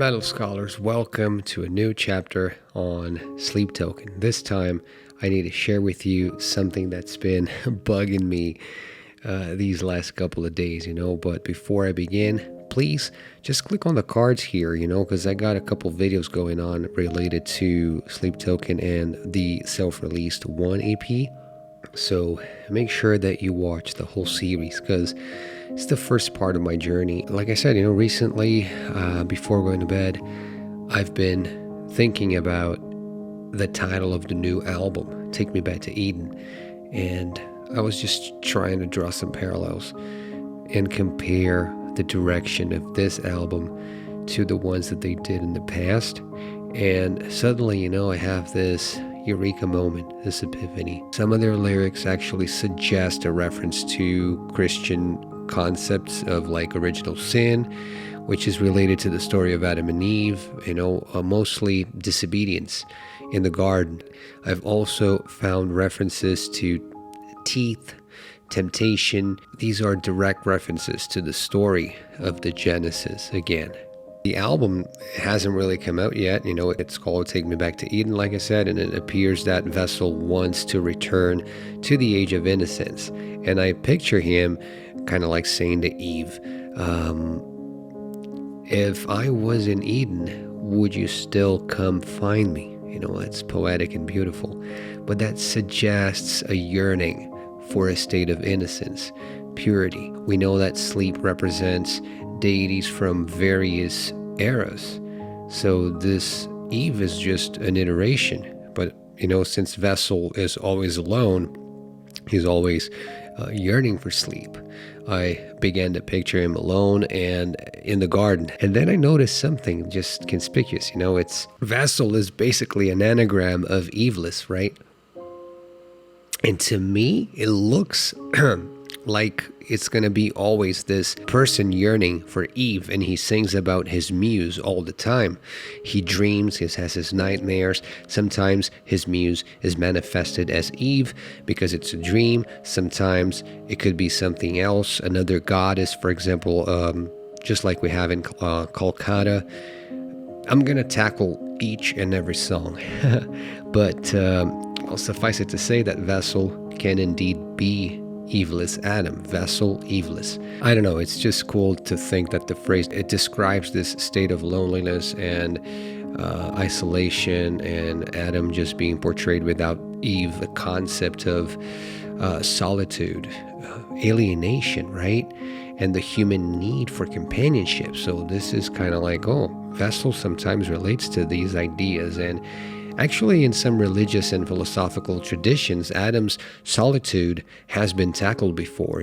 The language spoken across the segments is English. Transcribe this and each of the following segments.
Metal Scholars, welcome to a new chapter on Sleep Token. This time, I need to share with you something that's been bugging me these last couple of days, But before I begin, please just click on the cards here, because I got a couple videos going on related to Sleep Token and the self-released 1 EP. So make sure that you watch the whole series because it's the first part of my journey. Like I said, recently, before going to bed, I've been thinking about the title of the new album, Take Me Back to Eden. And I was just trying to draw some parallels and compare the direction of this album to the ones that they did in the past. And suddenly, I have this eureka moment, this epiphany. Some of their lyrics actually suggest a reference to Christian concepts of like original sin, which is related to the story of Adam and Eve, mostly disobedience in the garden. I've also found references to teeth, temptation. These are direct references to the story of the Genesis again. The album hasn't really come out yet. It's called Take Me Back to Eden, like I said, and it appears that Vessel wants to return to the age of innocence. And I picture him kind of like saying to Eve, if I was in Eden, would you still come find me? That's poetic and beautiful. But that suggests a yearning for a state of innocence, purity. We know that sleep represents deities from various eras. So this Eve is just an iteration. But, since Vessel is always alone, he's always yearning for sleep. I began to picture him alone and in the garden. And then I noticed something just conspicuous. It's Vessel is basically an anagram of eveless, right? And to me, it looks like it's going to be always this person yearning for Eve, and he sings about his muse all the time. He dreams, he has his nightmares. Sometimes his muse is manifested as Eve because it's a dream. Sometimes it could be something else, another goddess, for example, just like we have in Kolkata. I'm going to tackle each and every song, but I'll suffice it to say that Vessel can indeed be Eveless Adam, Vessel Eveless. I don't know, it's just cool to think that the phrase, it describes this state of loneliness and isolation, and Adam just being portrayed without Eve, the concept of solitude, alienation, right? And the human need for companionship. So this is kind of like, Vessel sometimes relates to these ideas. And actually, in some religious and philosophical traditions, Adam's solitude has been tackled before,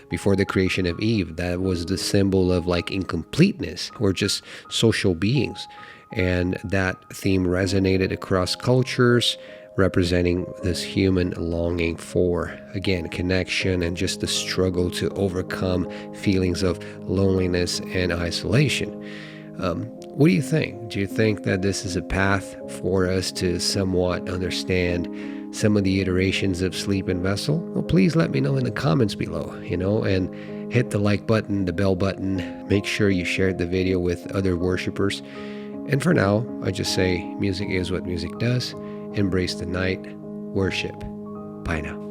before the creation of Eve. That was the symbol of like incompleteness. We're just social beings. And that theme resonated across cultures, representing this human longing for, again, connection and just the struggle to overcome feelings of loneliness and isolation. What do you think? Do you think that this is a path for us to somewhat understand some of the iterations of sleep and Vessel? Well, please let me know in the comments below, and hit the like button, the bell button. Make sure you shared the video with other worshipers. And for now, I just say music is what music does. Embrace the night. Worship. Bye now.